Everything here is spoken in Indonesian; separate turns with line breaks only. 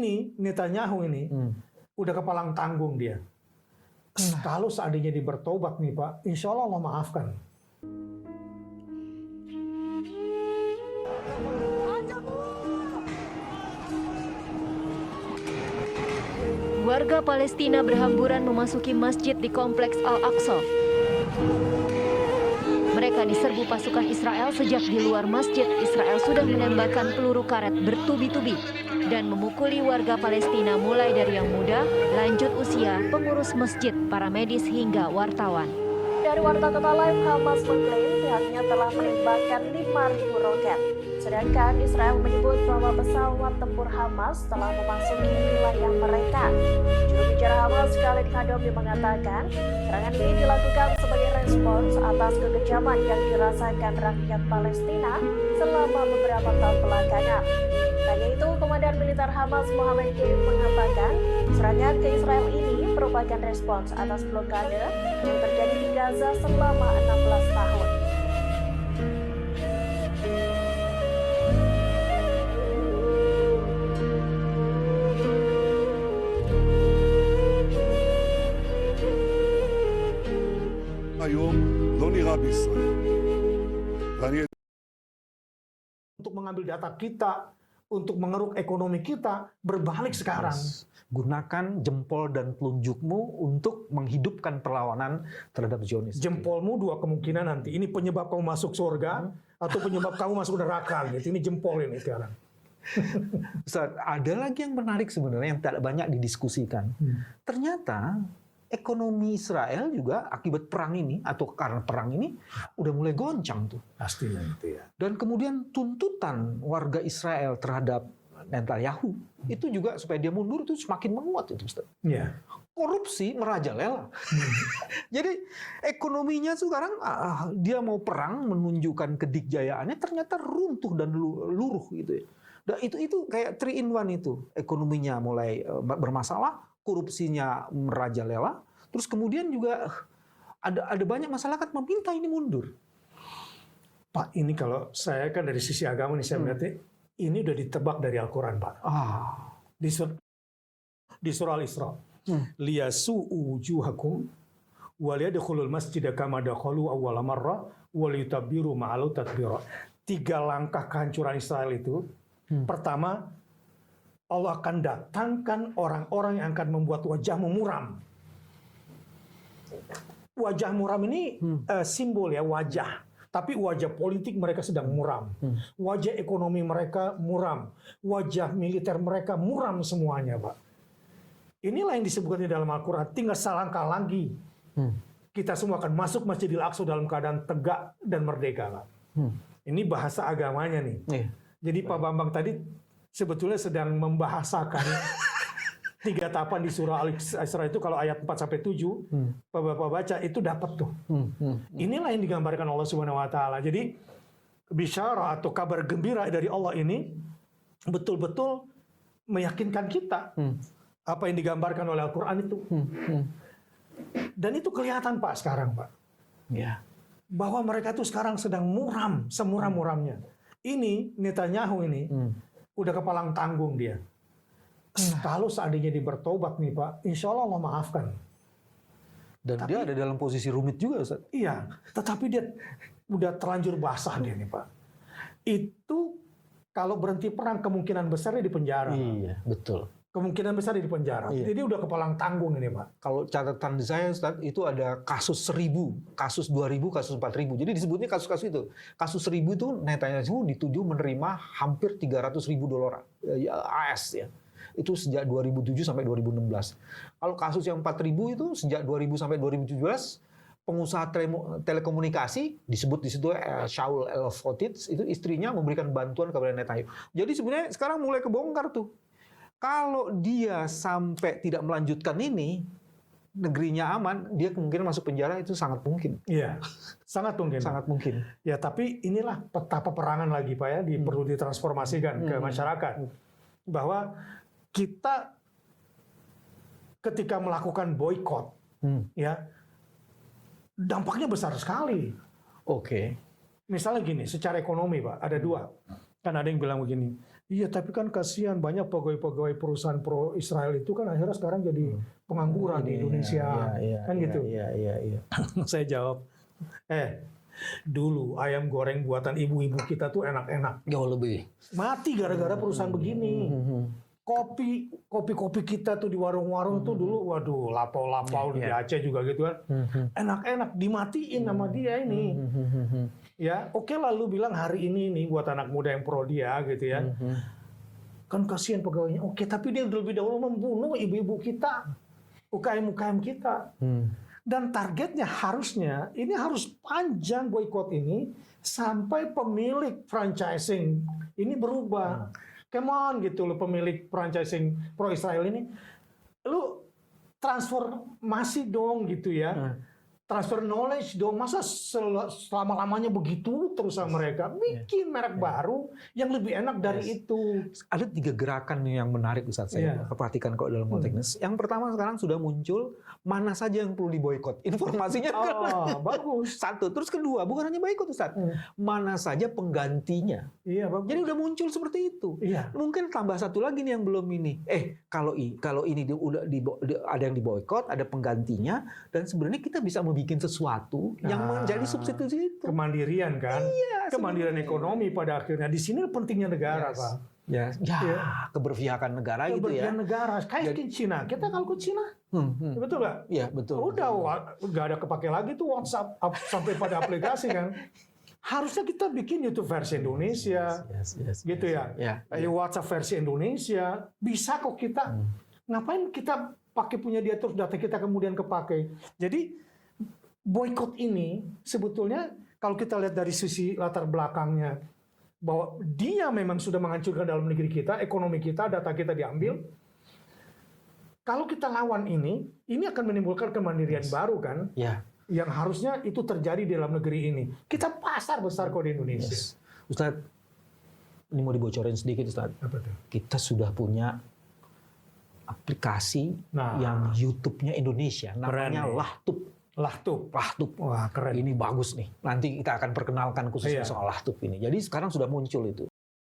Ini Netanyahu ini udah kepalang tanggung dia. Kalau seandainya dia bertobat nih Pak, insya Allah Allah maafkan.
Warga Palestina berhamburan memasuki masjid di kompleks Al-Aqsa. Mereka diserbu pasukan Israel sejak di luar masjid. Israel sudah menembakkan peluru karet bertubi-tubi dan memukuli warga Palestina mulai dari yang muda, lanjut usia, pengurus masjid, para medis hingga wartawan.
Dari Warta Kota Live, Hamas mengklaim pihaknya telah menembakkan 5.000 roket. Sedangkan Israel menyebut bahwa pesawat tempur Hamas telah memasuki wilayah mereka. Juru bicara Hamas Khalid Khadami mengatakan, serangan ini dilakukan sebagai respons atas kekejaman yang dirasakan rakyat Palestina selama beberapa tahun belakangan. Hanya itu, Komandan Militer Hamas Mohammed Deif mengatakan, serangan ke Israel ini merupakan respons atas blokade yang terjadi di Gaza selama 16 tahun.
היום לא נראה בישראל.
Untuk mengambil data kita, untuk mengeruk ekonomi kita, berbalik sekarang.
Gunakan jempol dan telunjukmu untuk menghidupkan perlawanan terhadap Zionis.
Jempolmu dua kemungkinan nanti. Ini penyebab kamu masuk surga, atau penyebab kamu masuk neraka. Gitu. Ini jempol ini sekarang.
Ustaz, ada lagi yang menarik sebenarnya yang tidak banyak didiskusikan. Ternyata ekonomi Israel juga akibat perang ini atau karena perang ini udah mulai goncang tuh.
Pastinya itu ya.
Dan kemudian tuntutan warga Israel terhadap Netanyahu itu juga supaya dia mundur itu semakin menguat itu, Ustaz.
Iya.
Korupsi merajalela. Jadi ekonominya sekarang dia mau perang menunjukkan kedikjayaannya ternyata runtuh dan luruh gitu ya. Dan itu kayak 3 in 1 itu. Ekonominya mulai bermasalah, korupsinya merajalela, terus kemudian juga ada banyak masyarakat meminta ini mundur.
Pak, ini kalau saya kan dari sisi agama nih saya melihatnya, ini udah ditebak dari Al-Quran, Pak. Di surah Al-Isra. Liyasu'u wujuhakum waliyadkhulul masjida kama dakhalu awwala marrah waliyutabbiru ma'alu tadbira. 3 langkah kehancuran Israel itu. Pertama, Allah akan datangkan orang-orang yang akan membuat wajahmu muram. Wajah muram ini simbol ya, wajah. Tapi wajah politik mereka sedang muram. Wajah ekonomi mereka muram. Wajah militer mereka muram semuanya, Pak. Inilah yang disebutkan di dalam Al-Quran. Tinggal selangkah lagi. Kita semua akan masuk Masjidil Aqsa dalam keadaan tegak dan merdeka, Pak. Ini bahasa agamanya nih. Jadi Pak Bambang tadi sebetulnya sedang membahasakan 3 tahapan di surah Al-Isra itu. Kalau ayat 4-7 Bapak baca itu dapat tuh. Inilah yang digambarkan Allah Subhanahu wa taala. Jadi bisyarah atau kabar gembira dari Allah ini betul-betul meyakinkan kita apa yang digambarkan oleh Al-Qur'an itu. Dan itu kelihatan Pak sekarang, Pak.
Ya.
Bahwa mereka tuh sekarang sedang muram, semuram-muramnya. Ini Netanyahu ini udah kepalang tanggung dia. Kalau seandainya dia bertobat nih Pak, insya Allah Allah maafkan.
Dan dia ada dalam posisi rumit juga, Ustaz.
Iya, tetapi dia udah terlanjur basah dia nih Pak. Itu kalau berhenti perang kemungkinan besar dia di penjara.
Iya, betul.
Kemungkinan besar dia di penjara.
Iya.
Jadi udah kepalang tanggung ini Pak.
Kalau catatan saya, Ustaz, itu ada kasus 1.000, kasus 2.000, kasus 4.000. Jadi disebutnya kasus-kasus itu. Kasus 1.000 itu Netanyahu dituduh menerima hampir $300.000 AS ya. Itu sejak 2007 sampai 2016. Kalau kasus yang 4.000 itu sejak 2000 sampai 2017, pengusaha telekomunikasi disebut di situ Shaul El-Fotitz, itu istrinya memberikan bantuan kepada Netanyahu. Jadi sebenarnya sekarang mulai kebongkar tuh. Kalau dia sampai tidak melanjutkan ini, negerinya aman, dia kemungkinan masuk penjara itu sangat mungkin.
Iya, sangat mungkin.
Sangat mungkin.
Ya, tapi inilah peta peperangan lagi Pak ya, perlu ditransformasikan ke masyarakat. Bahwa kita ketika melakukan boykot, ya dampaknya besar sekali.
Oke.
Misalnya gini, secara ekonomi Pak, ada 2. Kan ada yang bilang begini, Iya, tapi kan kasihan banyak pegawai-pegawai perusahaan pro Israel itu kan akhirnya sekarang jadi pengangguran di Indonesia, kan gitu.
Iya.
Saya jawab, dulu ayam goreng buatan ibu-ibu kita tuh enak-enak.
Jauh lebih.
Mati gara-gara perusahaan begini. Kopi kita tuh di warung-warung tuh dulu, waduh, lapau-lapau di Aceh juga gitu kan. Enak-enak, dimatiin sama dia ini. Ya, oke lah lu bilang hari ini nih buat anak muda yang pro dia gitu ya. Kan kasihan pegawainya. Oke, tapi dia lebih dahulu membunuh ibu-ibu kita, UKM-UKM kita. Dan targetnya harusnya ini harus panjang boykot ini sampai pemilik franchising ini berubah. Come on gitu lo pemilik franchising pro Israel ini, lu transformasi dong gitu ya. Transfer knowledge dong, masa selama-lamanya begitu terus sama mereka. Bikin merek baru yang lebih enak dari itu.
Ada 3 gerakan yang menarik Ustaz, saya perhatikan kok dalam konteks ini. Yang pertama sekarang sudah muncul mana saja yang perlu diboikot. Informasinya
bagus.
Satu, terus kedua, bukan hanya boikot Ustaz. Mana saja penggantinya.
Iya, bagus.
Jadi udah muncul seperti itu.
Iya.
Mungkin tambah satu lagi nih yang belum ini. Kalau ini udah ada yang diboikot, ada penggantinya, dan sebenarnya kita bisa bikin sesuatu yang menjadi substitusi itu.
Kemandirian kan?
Iya,
kemandirian ekonomi pada akhirnya. Di sini pentingnya negara, Pak.
Keberpihakan negara gitu ya.
Keberpihakan negara. Kayak ke Cina. Kita kalau ke Cina, betul nggak?
Iya, betul.
Udah nggak ada kepake lagi tuh WhatsApp sampai pada aplikasi kan. Harusnya kita bikin YouTube versi Indonesia, gitu ya. WhatsApp versi Indonesia. Bisa kok kita. Ngapain kita pakai punya dia terus data kita kemudian kepake. Jadi boykot ini sebetulnya kalau kita lihat dari sisi latar belakangnya bahwa dia memang sudah menghancurkan dalam negeri kita, ekonomi kita, data kita diambil. Kalau kita lawan ini akan menimbulkan kemandirian baru kan? Yang harusnya itu terjadi di dalam negeri ini. Kita pasar besar kok di Indonesia.
Ustaz, ini mau dibocorin sedikit Ustaz.
Apa tuh?
Kita sudah punya aplikasi yang YouTube-nya Indonesia, namanya Lahtub.
Wah, keren.
Ini bagus nih. Nanti kita akan perkenalkan khususnya soal Lahtub ini. Jadi sekarang sudah muncul itu.